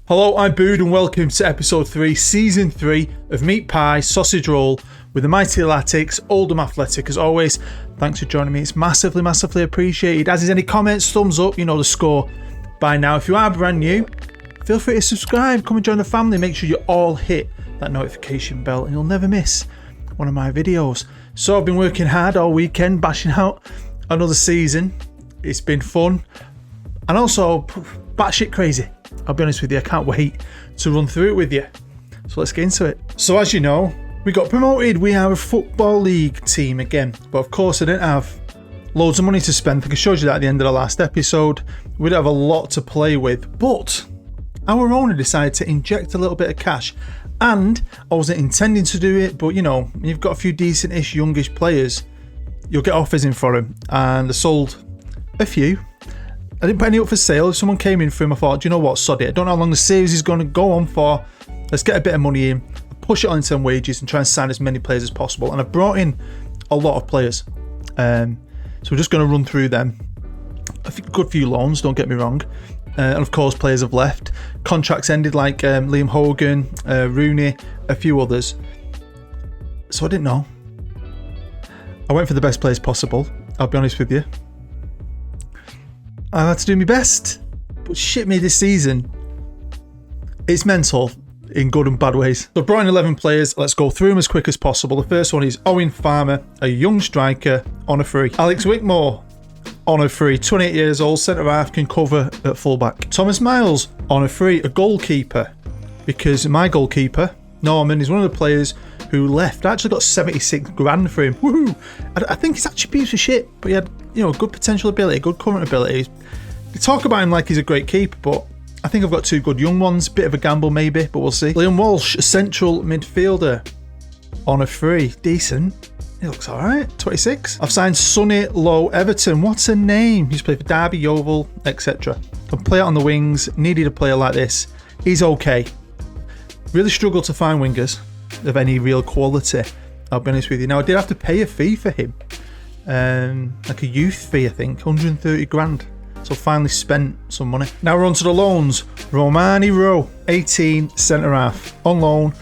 Hello, I'm Bood and welcome to episode 3, season 3 of Meat Pie Sausage Roll with the Mighty Latics, Oldham Athletic. As always, thanks for joining me. It's massively, massively appreciated. As is any comments, thumbs up, you know the score by now. If you are brand new, feel free to subscribe, come and join the family. Make sure you all hit that notification bell and you'll never miss one of my videos. So I've been working hard all weekend, bashing out another season. It's been fun and also batshit crazy. I'll be honest with you, I can't wait to run through it with you. So let's get into it. So as you know, we got promoted. We are a football league team again. But of course I didn't have loads of money to spend. I think I showed you that at the end of the last episode. We didn't have a lot to play with. But our owner decided to inject a little bit of cash. And I wasn't intending to do it. But you know, you've got a few decent-ish, youngish players. You'll get offers in for them. And I sold a few. I didn't put any up for sale. If someone came in for him, I thought, do you know what, sod it. I don't know how long the series is going to go on for. Let's get a bit of money in, push it on into wages and try and sign as many players as possible. And I brought in a lot of players. So we're just going to run through them. A good few loans, don't get me wrong. And of course, players have left. Contracts ended like Liam Hogan, Rooney, a few others. So I didn't know. I went for the best players possible, I'll be honest with you. I had to do my best, but shit me this season. It's mental in good and bad ways. So I brought in 11 players. Let's go through them as quick as possible. The first one is Owen Farmer, a young striker on a free. Alex Wickmore on a free, 28 years old, centre half, can cover at fullback. Thomas Miles on a free, a goalkeeper, because my goalkeeper Norman is one of the players who left. I actually got 76 grand for him. Woohoo! I think he's actually a piece of shit, but he had, you know, good potential ability, good current abilities. We talk about him like he's a great keeper, but I think I've got two good young ones. Bit of a gamble maybe, but we'll see. Liam Walsh, a central midfielder on a free. Decent. He looks alright. 26. I've signed Sonny Lowe Everton. What's her name? He's played for Derby, Yeovil, etc. Can play out on the wings. Needed a player like this. He's okay. Really struggled to find wingers of any real quality, I'll be honest with you. Now I did have to pay a fee for him, like a youth fee, I think, 130 grand. So finally spent some money. Now we're on to the loans. Romani Rowe, 18, centre half, on loan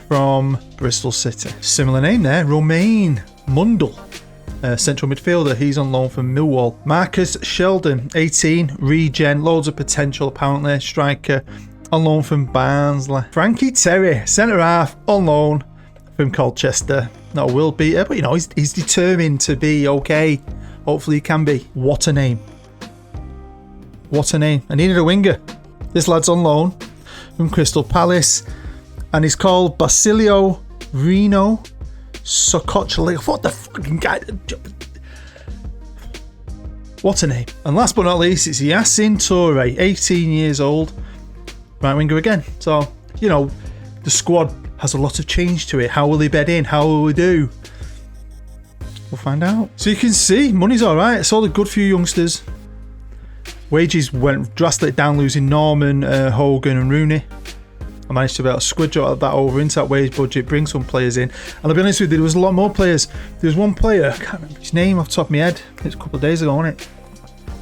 from Bristol City. Similar name there, Romain Mundle, central midfielder. He's on loan from Millwall. Marcus Sheldon, 18, regen, loads of potential apparently, striker, on loan from Barnsley. Frankie Terry, centre half, on loan from Colchester. Not a world beater, but you know, he's determined to be okay. Hopefully he can be. What a name. What a name. I needed a winger. This lad's on loan from Crystal Palace and he's called Basilio Reno Sokochli. What the fucking guy? What a name. And last but not least, it's Yassin Toure, 18 years old. Right winger again. So, you know, the squad has a lot of change to it. How will they bed in? How will we do? We'll find out. So you can see, money's alright. I saw a good few youngsters. Wages went drastically down, losing Norman, Hogan and Rooney. I managed to be able to squidge that over into that wage budget, bring some players in. And I'll be honest with you, there was a lot more players. There was one player, I can't remember his name off the top of my head. It was a couple of days ago, wasn't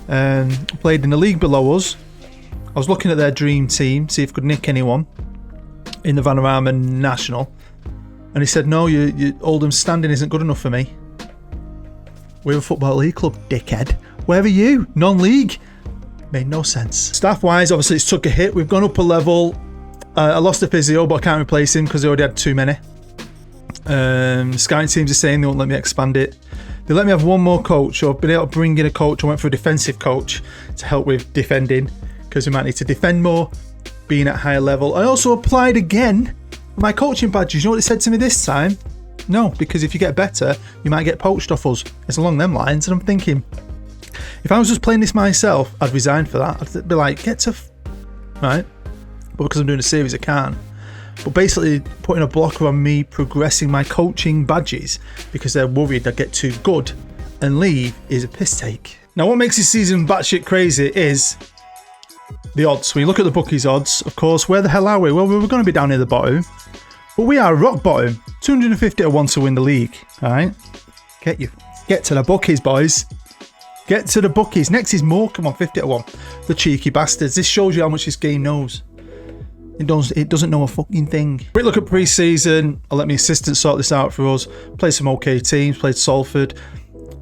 it? Played in the league below us. I was looking at their dream team, see if I could nick anyone in the Vanarama National. And he said, no, your Oldham standing isn't good enough for me. We're a football league club, dickhead. Where are you? Non-league. Made no sense. Staff-wise, obviously it's took a hit. We've gone up a level. I lost a physio, but I can't replace him because they already had too many. Scouting teams are saying they won't let me expand it. They let me have one more coach, so I've been able to bring in a coach. I went for a defensive coach to help with defending, because we might need to defend more, being at higher level. I also applied again for my coaching badges. You know what they said to me this time? No, because if you get better, you might get poached off us. It's along them lines, and I'm thinking, if I was just playing this myself, I'd resign for that. I'd be like, get to... Right? But because I'm doing a series, I can't. But basically, putting a blocker on me progressing my coaching badges because they're worried I'd get too good and leave is a piss take. Now, what makes this season batshit crazy is the odds. When you look at the bookies odds, of course, where the hell are we? Well, we're going to be down near the bottom. But we are rock bottom. 250 to 1 to win the league. All right? Get to the bookies, boys. Get to the bookies. Next is Morecambe on 50 to 1. The cheeky bastards. This shows you how much this game knows. It doesn't know a fucking thing. Quick look at pre-season. I'll let my assistant sort this out for us. Played some okay teams. Played Salford.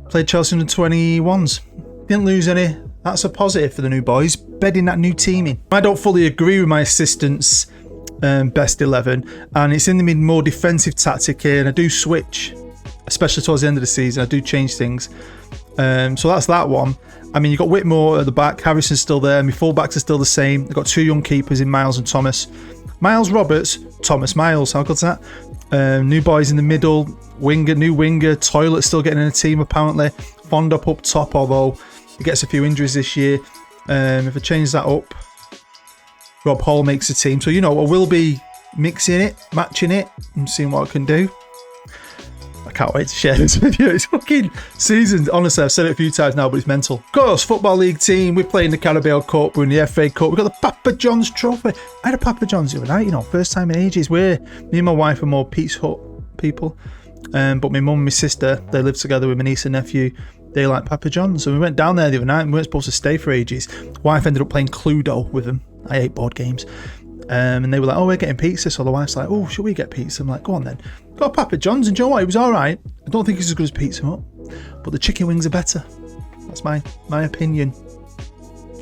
Played Chelsea under 21s. Didn't lose any. That's a positive for the new boys. Bedding that new team in. I don't fully agree with my assistant's best 11. And it's in the more defensive tactic here. And I do switch. Especially towards the end of the season. I do change things. So that's that one. I mean, you've got Whitmore at the back. Harrison's still there. My fullbacks are still the same. I've got 2 young keepers in Miles and Thomas. Miles Roberts, Thomas Miles. How good's that? New boys in the middle. New winger. Toilet still getting in a team, apparently. Fondop up top, although he gets a few injuries this year. If I change that up, Rob Hall makes a team. So, you know, I will be mixing it, matching it, and seeing what I can do. I can't wait to share this with you. It's fucking season. Honestly, I've said it a few times now, but it's mental. Of course, Football League team. We're playing the Carabao Cup. We're in the FA Cup. We've got the Papa John's trophy. I had a Papa John's the other night, you know, first time in ages. Me and my wife are more Pizza Hut people. But my mum and my sister, they live together with my niece and nephew. They like Papa John's. So we went down there the other night and we weren't supposed to stay for ages. Wife ended up playing Cluedo with them. I hate board games. And they were like, oh, we're getting pizza. So the wife's like, oh, should we get pizza? I'm like, go on then. Got a Papa John's, and do you know what? It was all right. I don't think it's as good as Pizza Hut, but the chicken wings are better. That's my opinion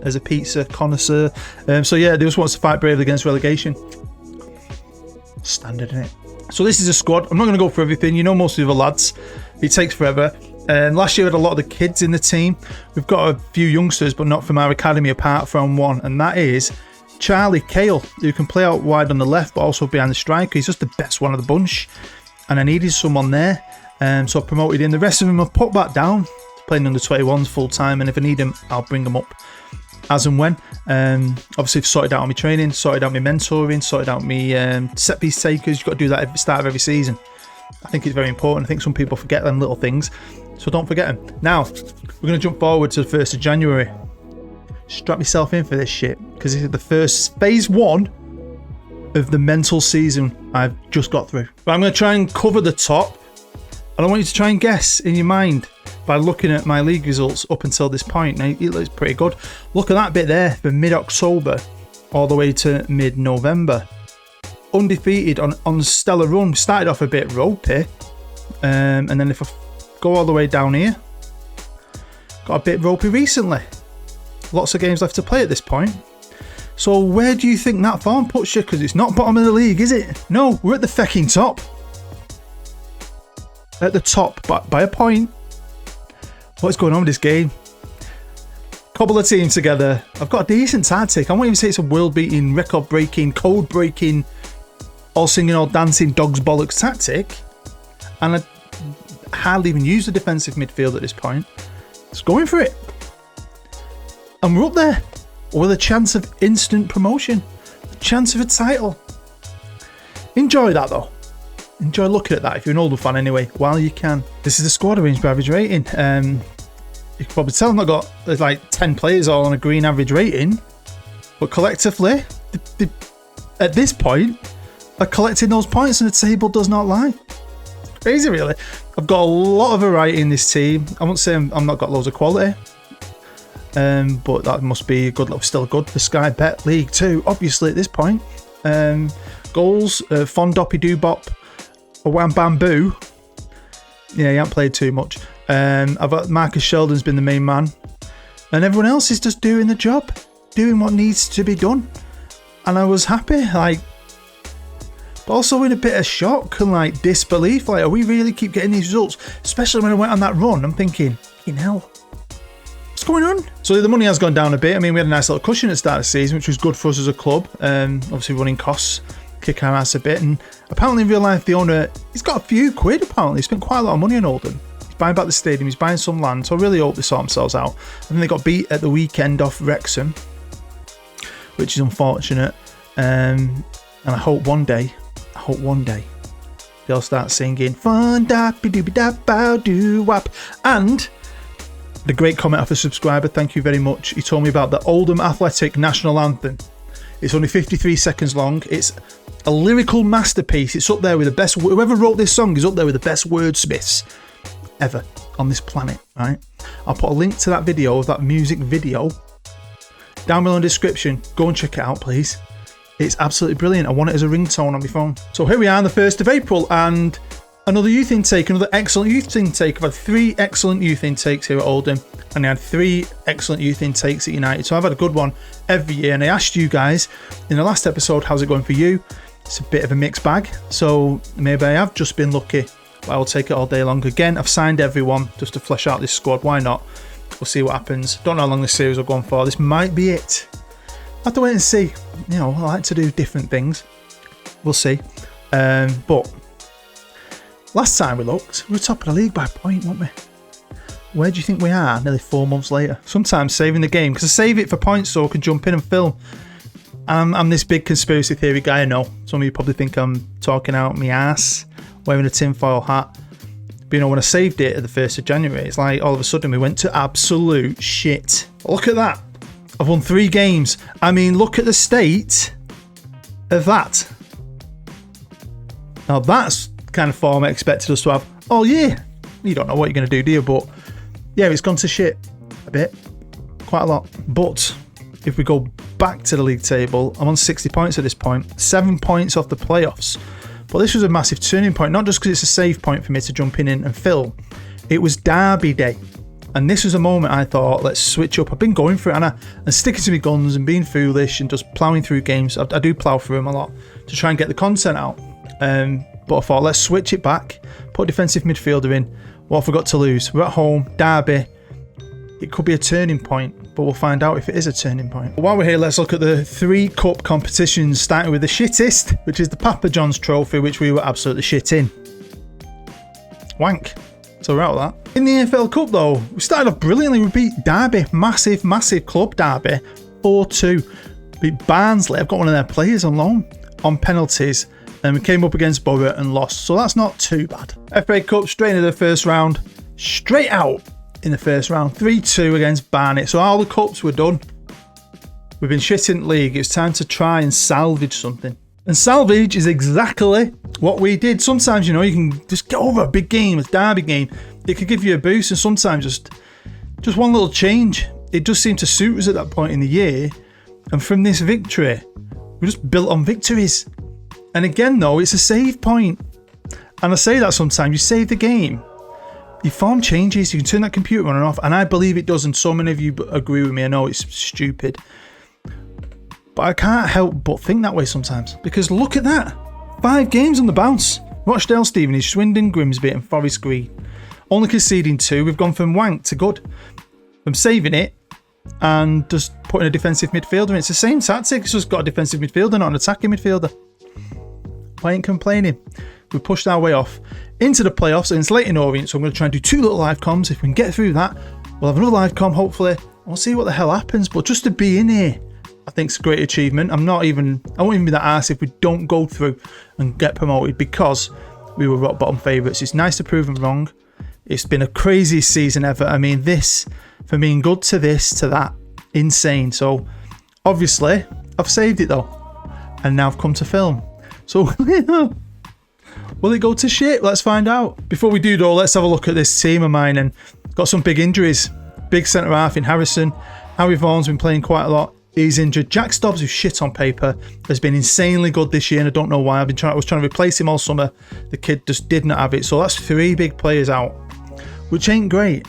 as a pizza connoisseur. So yeah, they just want to fight bravely against relegation. Standard, innit? So this is a squad. I'm not going to go for everything. You know most of the lads. It takes forever. Last year we had a lot of the kids in the team. We've got a few youngsters, but not from our academy apart from one, and that is Charlie Cale, who can play out wide on the left but also behind the striker. He's just the best one of the bunch, and I needed someone there, so I promoted him. The rest of them I've put back down, playing under 21s full time, and if I need them I'll bring them up as and when. Obviously I've sorted out my training, sorted out my mentoring, sorted out my set piece takers. You've got to do that at the start of every season. I think it's very important. I think some people forget them little things, so don't forget them. Now we're going to jump forward to the 1st of January. Strap myself in for this shit, because this is the first phase 1 of the mental season I've just got through. But I'm going to try and cover the top, and I want you to try and guess in your mind by looking at my league results up until this point. Now, it looks pretty good. Look at that bit there, from mid-October all the way to mid-November. Undefeated on stellar run. Started off a bit ropey, and then if I go all the way down here, got a bit ropey recently. Lots of games left to play at this point. So where do you think that form puts you? Because it's not bottom of the league, is it? No, we're at the fecking top. At the top, but by a point. What's going on with this game? Cobble a team together. I've got a decent tactic. I won't even say it's a world-beating, record-breaking, code-breaking, all singing, all dancing, dogs bollocks tactic. And I hardly even use the defensive midfield at this point. Just going for it. And we're up there with a chance of instant promotion, a chance of a title. Enjoy that though. Enjoy looking at that if you're an Oldham fan anyway, while you can. This is the squad arranged by average rating. You can probably tell I've not got like 10 players all on a green average rating, but collectively, at this point, are collecting those points and the table does not lie. Crazy really. I've got a lot of variety in this team. I won't say I've not got loads of quality. But that must be still good for Sky Bet League 2, obviously at this point. Goals, Fondoppy Doobop, Wham Bamboo. Yeah, he hasn't played too much. I've got Marcus Sheldon's been the main man, and everyone else is just doing the job, doing what needs to be done. And I was happy, but also in a bit of shock and disbelief. Are we really keep getting these results? Especially when I went on that run, I'm thinking, fucking hell. What's going on? So the money has gone down a bit. I mean, we had a nice little cushion at the start of the season, which was good for us as a club. Obviously running costs kick our ass a bit, and apparently in real life the owner, he's got a few quid apparently. He spent quite a lot of money on Oldham. He's buying back the stadium, he's buying some land, so I really hope they sort themselves out. And then they got beat at the weekend off Wrexham, which is unfortunate. And I hope one day they'll start singing Fun Dappy Doobie Dap Bow Doo Wap. And the great comment off a subscriber, thank you very much. He told me about the Oldham Athletic National Anthem. It's only 53 seconds long. It's a lyrical masterpiece. It's up there with the best. Whoever wrote this song is up there with the best wordsmiths ever on this planet, right? I'll put a link to that video, of that music video, down below in the description. Go and check it out, please. It's absolutely brilliant. I want it as a ringtone on my phone. So here we are on the 1st of April, and another youth intake, another excellent youth intake. I've had 3 excellent youth intakes here at Oldham, and I had 3 excellent youth intakes at United. So I've had a good one every year, and I asked you guys in the last episode, how's it going for you? It's a bit of a mixed bag, so maybe I have just been lucky, but I'll take it all day long. Again, I've signed everyone just to flesh out this squad. Why not? We'll see what happens. Don't know how long this series will go on for. This might be it. I have to wait and see. You know, I like to do different things. We'll see. But last time we looked, we were top of the league by a point, weren't we? Where do you think we are nearly 4 months later? Sometimes saving the game, because I save it for points so I can jump in and film. I'm this big conspiracy theory guy, I know. Some of you probably think I'm talking out my ass, wearing a tinfoil hat. But you know, when I saved it at the 1st of January, it's like all of a sudden we went to absolute shit. Look at that. I've won 3 games. I mean, look at the state of that. Now that's the kind of form I expected us to have all year. You don't know what you're going to do you? But yeah, it's gone to shit a bit. Quite a lot. But if we go back to the league table, I'm on 60 points at this point. 7 points off the playoffs. But this was a massive turning point, not just because it's a save point for me to jump in and film. It was Derby Day. And this was a moment I thought, let's switch up. I've been going for it, and sticking to my guns and being foolish and just ploughing through games. I do plough through them a lot to try and get the content out. But I thought, let's switch it back, put a defensive midfielder in. What have we got to lose? We're at home, Derby. It could be a turning point, but we'll find out if it is a turning point. But while we're here, let's look at the 3 cup competitions, starting with the shittest, which is the Papa John's Trophy, which we were absolutely shit in. Wank. So we're out of that. In the AFL Cup though, we started off brilliantly. We beat Derby, massive club Derby, 4-2. Beat Barnsley, I've got one of their players on loan, on penalties. And we came up against Borough and lost, so that's not too bad. FA Cup, straight into the first round, straight out in the first round, 3-2 against Barnet. So all the cups were done. We've been shit in the league. It's time to try and salvage something. And salvage is exactly what we did. Sometimes, you know, you can just get over a big game, a derby game. It could give you a boost, and sometimes just one little change. It just seemed to suit us at that point in the year. And from this victory, we just built on victories. And again, though, it's a save point. And I say that sometimes, you save the game, your form changes, you can turn that computer on and off, and I believe it does, and so many of you agree with me. I know it's stupid, but I can't help but think that way sometimes, because look at that. 5 games on the bounce. Rochdale, Stevenage, Swindon, Grimsby and Forest Green. Only conceding 2. We've gone from wank to good. From saving it and just putting a defensive midfielder in. It's the same tactic, it's just got a defensive midfielder, not an attacking midfielder. I ain't complaining. We pushed our way off into the playoffs, and it's late in Orient, so I'm going to try and do 2 little live comms. If we can get through that, we'll have another live comm, hopefully. We'll see what the hell happens, but just to be in here, I think it's a great achievement. I won't even be that arse if we don't go through and get promoted, because we were rock bottom favourites. It's nice to prove them wrong. It's been a crazy season ever. I mean, this, from being good to this to that, insane. So, obviously, I've saved it though, and now I've come to film. So, will it go to shit? Let's find out. Before we do though, let's have a look at this team of mine, and got some big injuries. Big centre half in Harrison. Harry Vaughan's been playing quite a lot. He's injured. Jack Stobbs, who's shit on paper, has been insanely good this year, and I don't know why. I was trying to replace him all summer. The kid just did not have it. So that's 3 big players out, which ain't great.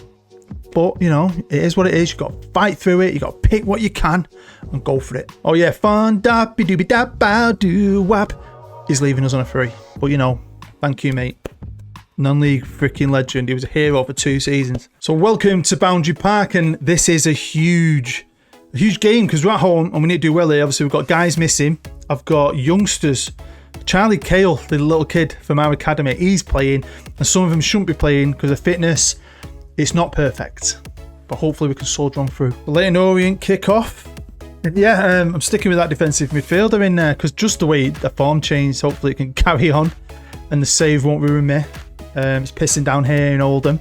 But, you know, it is what it is. You've got to fight through it. You've got to pick what you can and go for it. Oh yeah, fun dappy doobie dap bow doo wap. He's leaving us on a free. But, you know, thank you, mate. Non-league freaking legend. He was a hero for 2 seasons. So welcome to Boundary Park, and this is a huge game because we're at home and we need to do well here. Obviously, we've got guys missing. I've got youngsters. Charlie Cale, the little kid from our academy, he's playing, and some of them shouldn't be playing because of fitness. It's not perfect, but hopefully we can soldier on through. The Leighton Orient kick-off. Yeah, I'm sticking with that defensive midfielder in there because just the way the form changed, hopefully it can carry on and the save won't ruin me. It's pissing down here in Oldham.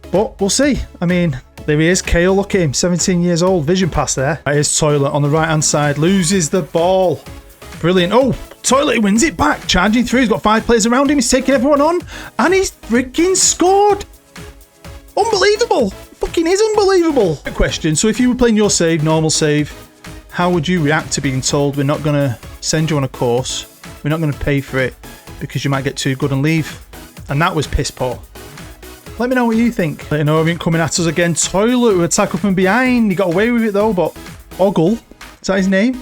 But we'll see. I mean, there he is, Cale, look at him, 17 years old, vision pass there. Here's Toilet on the right-hand side, loses the ball. Brilliant. Oh, Toilet wins it back, charging through. He's got 5 players around him, he's taking everyone on, and he's freaking scored. Unbelievable. Fucking is unbelievable. Good question. So if you were playing your save, normal save, How would you react to being told we're not going to send you on a course, we're not going to pay for it because you might get too good and leave? And that was piss poor. Let me know what you think. Leyton Orient coming at us again. Toilet with a tackle from behind. He got away with it though, but Ogle, is that his name?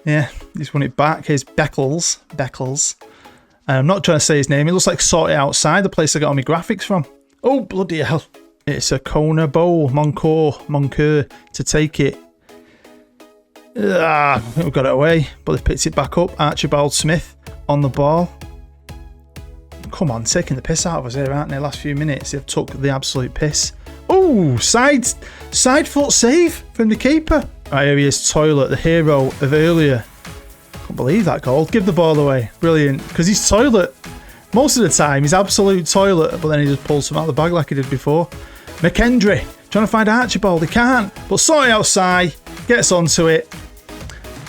Yeah, he's won it back. Here's Beckles. I'm not trying to say his name. It looks like Sort It Outside, the place I got all my graphics from. Oh, bloody hell. It's a corner bowl. Moncur to take it. I think we've got it away, but they've picked it back up. Archibald Smith on the ball. Come on, taking the piss out of us here, aren't they? Last few minutes, they've took the absolute piss. Oh, side foot save from the keeper. Right, here he is, Toilet, the hero of earlier. Can't believe that goal. Give the ball away. Brilliant. Because he's Toilet. Most of the time, he's absolute Toilet, but then he just pulls some out of the bag like he did before. McKendry trying to find Archibald. He can't. But Sort It Outside gets onto it.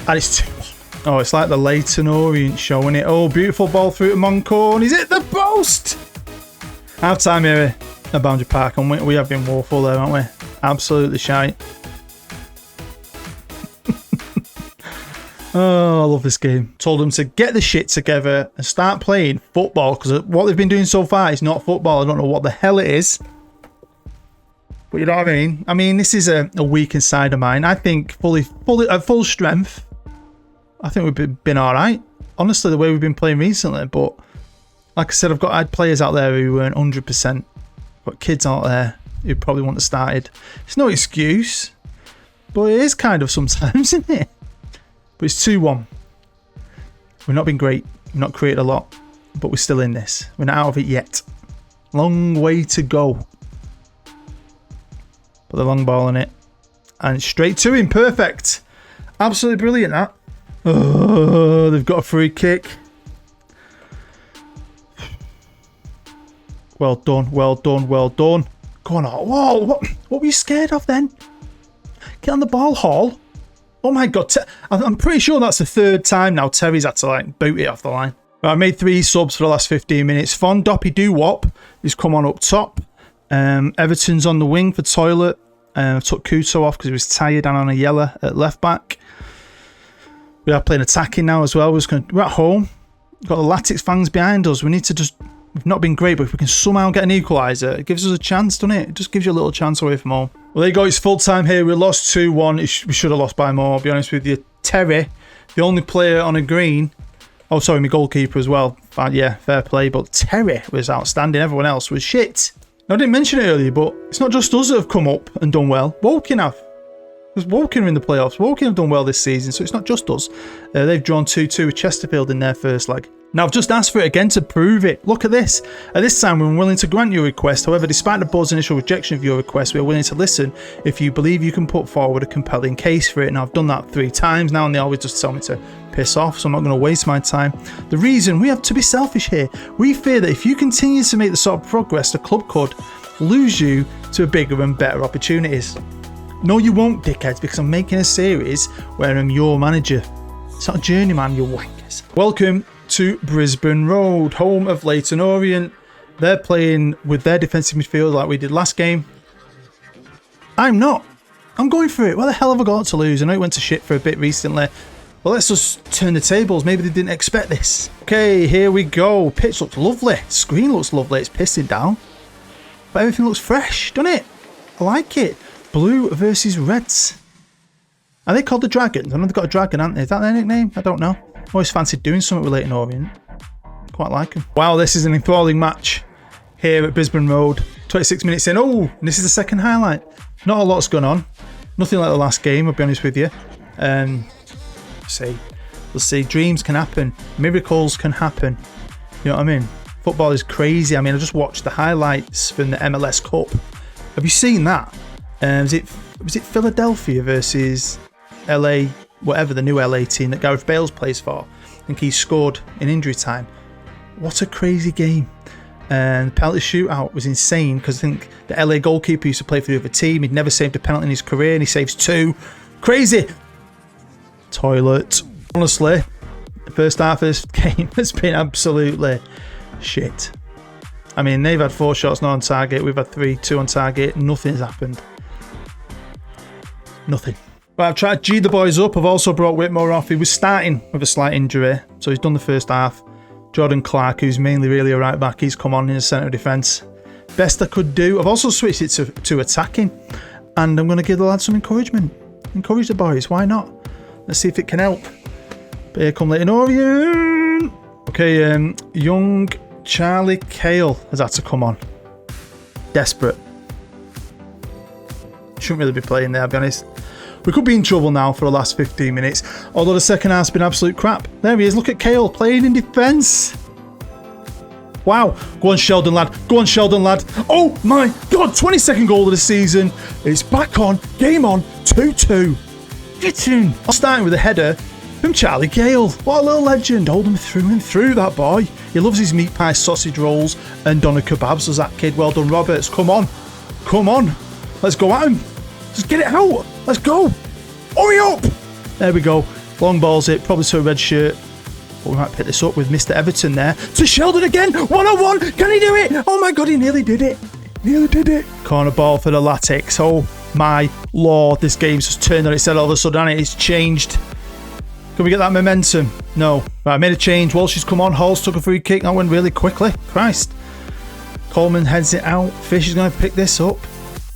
And it's 2-1. Oh, it's like the Leyton Orient showing it. Oh, beautiful ball through to Moncur. And he's hit the post. Half time here at Boundary Park. And we have been woeful there, haven't we? Absolutely shite. Oh, I love this game. Told them to get the shit together and start playing football, because what they've been doing so far is not football. I don't know what the hell it is. But you know what I mean? I mean, this is a weakened side of mine. I think fully at full strength, I think we've been all right. Honestly, the way we've been playing recently. But like I said, I had players out there who weren't 100%. Got kids out there who probably wouldn't have started. It's no excuse, but it is kind of sometimes, isn't it? But it's 2-1. We've not been great. We've not created a lot. But we're still in this. We're not out of it yet. Long way to go. Put the long ball in it. And straight to him. Perfect. Absolutely brilliant, that. Oh, they've got a free kick. Well done. Well done. Well done. Go on. Whoa. What were you scared of then? Get on the ball, Hall. Oh my God, I'm pretty sure that's the third time now Terry's had to like boot it off the line. Right, I made 3 subs for the last 15 minutes. Von Doppy Doo-Wop has come on up top. Everton's on the wing for Toilet. Took Kuto off because he was tired and on a yellow at left back. We are playing attacking now as well. We're at home. We've got the Latics fans behind us. We need to just... We've not been great, but if we can somehow get an equaliser, it gives us a chance, doesn't it? It just gives you a little chance away from home. Well, there you go. It's full time here. We lost 2-1. We should have lost by more, I'll be honest with you. Terry, the only player on a green. Oh, sorry, my goalkeeper as well. Yeah, fair play. But Terry was outstanding. Everyone else was shit. Now, I didn't mention it earlier, but it's not just us that have come up and done well. Woking have. Because Woking are in the playoffs. Woking have done well this season, so it's not just us. They've drawn 2-2 with Chesterfield in their first leg. Now, I've just asked for it again to prove it. Look at this. At this time, we're willing to grant your request. However, despite the board's initial rejection of your request, we're willing to listen if you believe you can put forward a compelling case for it. And I've done that 3 times now, and they always just tell me to piss off, so I'm not going to waste my time. The reason, we have to be selfish here. We fear that if you continue to make the sort of progress, the club could lose you to bigger and better opportunities. No, you won't, dickheads, because I'm making a series where I'm your manager. It's not a journeyman, you wankers. Welcome to Brisbane Road, home of Leyton Orient. They're playing with their defensive midfield like we did last game. I'm not. I'm going for it. What the hell have I got to lose? I know it went to shit for a bit recently. Well, let's just turn the tables. Maybe they didn't expect this. Okay, here we go. Pitch looks lovely. Screen looks lovely. It's pissing down. But everything looks fresh, doesn't it? I like it. Blue versus Reds. Are they called the Dragons? I know they've got a dragon, haven't they? Is that their nickname? I don't know. Always fancied doing something with Leyton Orient. Quite like them. Wow, this is an enthralling match here at Brisbane Road. 26 minutes in. Oh, and this is the second highlight. Not a lot's gone on. Nothing like the last game, I'll be honest with you. We'll see. Dreams can happen. Miracles can happen. You know what I mean? Football is crazy. I mean, I just watched the highlights from the MLS Cup. Have you seen that? Was it Philadelphia versus LA, whatever the new LA team that Gareth Bales plays for? I think he scored in injury time. What a crazy game. And the penalty shootout was insane because I think the LA goalkeeper used to play for the other team. He'd never saved a penalty in his career and he saves 2. Crazy. Toilet. Honestly, the first half of this game has been absolutely shit. I mean, they've had 4 shots not on target. We've had 3, 2 on target. Nothing's happened. Nothing. Right, I've tried to G the boys up. I've also brought Whitmore off. He was starting with a slight injury, so he's done the first half. Jordan Clark, who's mainly really a right back, he's come on in the centre of defence. Best I could do. I've also switched it to attacking, and I'm going to give the lads some encouragement. Encourage the boys, why not? Let's see if it can help. But here come Leighton Orient. Okay, young Charlie Cale has had to come on. Desperate. Shouldn't really be playing there, I'll be honest. We could be in trouble now for the last 15 minutes, although the second half's been absolute crap. There he is, look at Cale playing in defence. Wow, go on Sheldon lad, go on Sheldon lad. Oh my God, 22nd goal of the season. It's back on, game on, 2-2. Get in. Starting with a header from Charlie Cale. What a little legend, Oldham through and through, that boy. He loves his meat pie, sausage rolls and doner kebabs, does that kid. Well done Roberts, come on, let's go at him. Just get it out. Let's go. Hurry up. There we go. Long balls it, probably to a red shirt. But we might pick this up with Mr. Everton there. To Sheldon again. 1-on-1. Can he do it? Oh my God, he nearly did it. Corner ball for the Latics. Oh my Lord, this game's just turned on its head all of a sudden. It's changed. Can we get that momentum? No. Right, I made a change. Walsh has come on. Halls took a free kick. That went really quickly. Christ. Coleman heads it out. Fish is going to pick this up.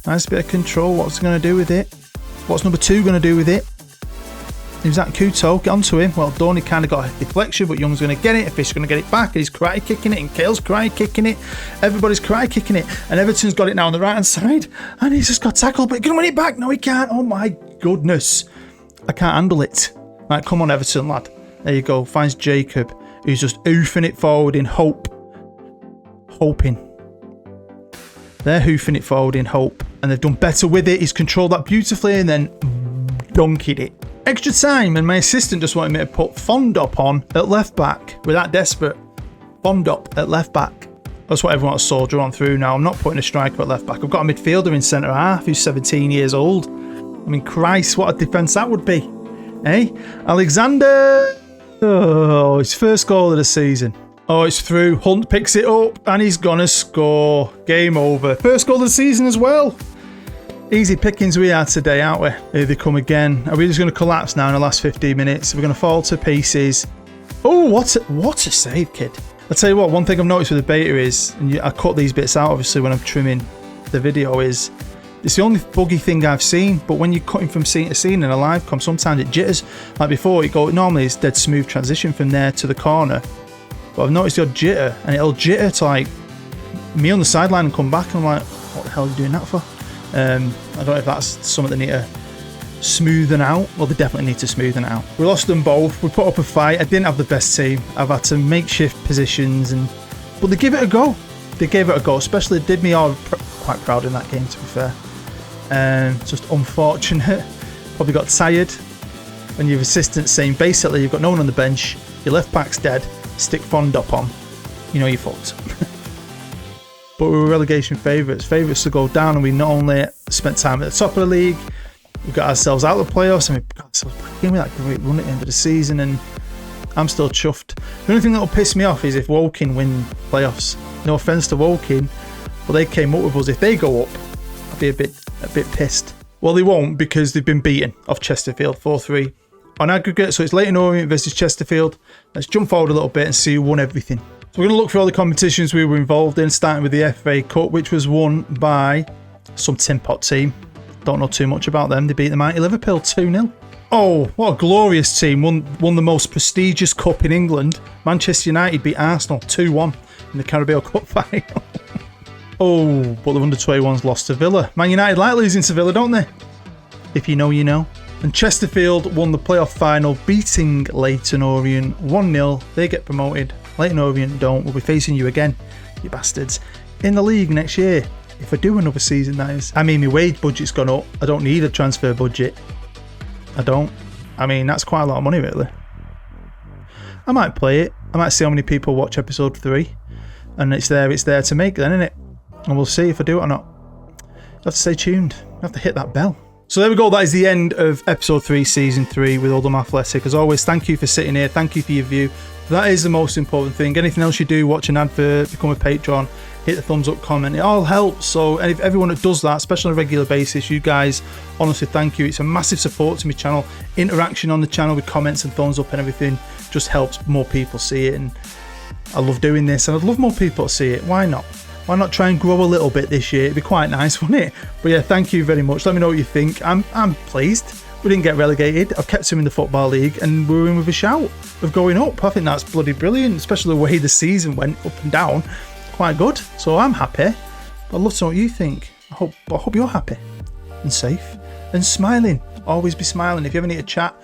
Nice bit of control. What's he going to do with it? What's number 2 going to do with it? Who's that? Kuto? Get onto him. Well done. He kind of got a deflection, but Young's going to get it. Fish is going to get it back. And he's karate kicking it. And Cale's karate kicking it. Everybody's karate kicking it. And Everton's got it now on the right hand side. And he's just got tackled, but he can win it back. No, he can't. Oh my goodness. I can't handle it. Right, come on, Everton, lad. There you go. Finds Jacob, who's just oofing it forward in hope. Hoping. They're hoofing it forward in hope. And they've done better with it. He's controlled that beautifully and then donkeyed it. Extra time, and my assistant just wanted me to put Fondop on at left back. We're that desperate. Fondop at left back. That's what everyone wants to soldier on through now. I'm not putting a striker at left back. I've got a midfielder in centre half who's 17 years old. I mean, Christ, what a defence that would be. Eh? Alexander. Oh, his first goal of the season. Oh, it's through. Hunt picks it up and he's gonna score. Game over. First goal of the season as well. Easy pickings we are today, aren't we? Here they come again. Are we just going to collapse now in the last 15 minutes? We're going to fall to pieces. Oh, what a save, kid. I'll tell you what, one thing I've noticed with the beta is, and I cut these bits out obviously when I'm trimming the video, is it's the only buggy thing I've seen, but when you're cutting from scene to scene in a live com, sometimes it jitters. Like before, normally it's dead smooth transition from there to the corner. But I've noticed the odd jitter, and it'll jitter to like me on the sideline and come back, and I'm like, what the hell are you doing that for? I don't know if that's something they need to smoothen out. Well, they definitely need to smoothen it out. We lost them both. We put up a fight. I didn't have the best team. I've had to makeshift positions, but they give it a go. They gave it a go, especially did me all quite proud in that game, to be fair. Just unfortunate. Probably got tired when your assistant's saying basically you've got no one on the bench, your left back's dead, stick Fondop on. You know you're fucked. But we were relegation favourites to go down, and we not only spent time at the top of the league, we got ourselves out of the playoffs, and we got ourselves back in with that great run at the end of the season, and I'm still chuffed. The only thing that will piss me off is if Woking win playoffs. No offence to Woking, but they came up with us. If they go up, I'll be a bit pissed. Well, they won't, because they've been beaten off Chesterfield 4-3 on aggregate. So it's Leighton Orient versus Chesterfield. Let's jump forward a little bit and see who won everything. So we're going to look for all the competitions we were involved in, starting with the FA Cup, which was won by some tin pot team. Don't know too much about them. They beat the mighty Liverpool 2-0. Oh, what a glorious team. Won the most prestigious cup in England. Manchester United beat Arsenal 2-1 in the Carabao Cup final. Oh, but the under-21s lost to Villa. Man United like losing to Villa, don't they? If you know, you know. And Chesterfield won the playoff final, beating Leighton Orient 1-0. They get promoted. Leighton Orient don't. We'll be facing you again, you bastards, in the league next year. If I do another season, that is. I mean, my wage budget's gone up. I don't need a transfer budget. I don't. I mean, that's quite a lot of money, really. I might play it. I might see how many people watch episode 3. And it's there to make then, isn't it? And we'll see if I do it or not. You have to stay tuned. You have to hit that bell. So there we go. That is the end of episode 3, season 3 with Oldham Athletic. As always, thank you for sitting here. Thank you for your view. That is the most important thing. Anything else you do, watch an advert, become a patron, hit the thumbs up, comment. It all helps. So and if everyone that does that, especially on a regular basis, you guys, honestly, thank you. It's a massive support to my channel. Interaction on the channel with comments and thumbs up and everything just helps more people see it. And I love doing this, and I'd love more people to see it. Why not? Why not try and grow a little bit this year? It'd be quite nice, wouldn't it? But yeah, thank you very much. Let me know what you think. I'm pleased. We didn't get relegated. I've kept him in the Football League, and we're in with a shout of going up. I think that's bloody brilliant, especially the way the season went up and down. Quite good. So I'm happy. But I'd love to know what you think. I hope you're happy and safe and smiling. Always be smiling. If you ever need a chat,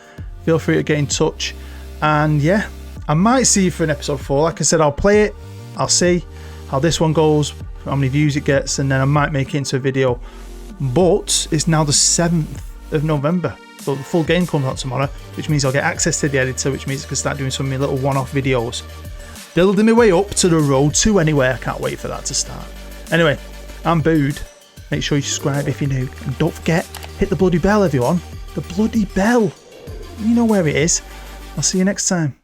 feel free to get in touch. And yeah, I might see you for an episode 4. Like I said, I'll play it. I'll see how this one goes, how many views it gets, and then I might make it into a video. But it's now the 7th of November, so the full game comes out tomorrow, which means I'll get access to the editor, which means I can start doing some of my little one-off videos. Building my way up to the road to anywhere. I can't wait for that to start. Anyway, I'm Booed. Make sure you subscribe if you're new, and don't forget, hit the bloody bell, everyone. The bloody bell. You know where it is. I'll see you next time.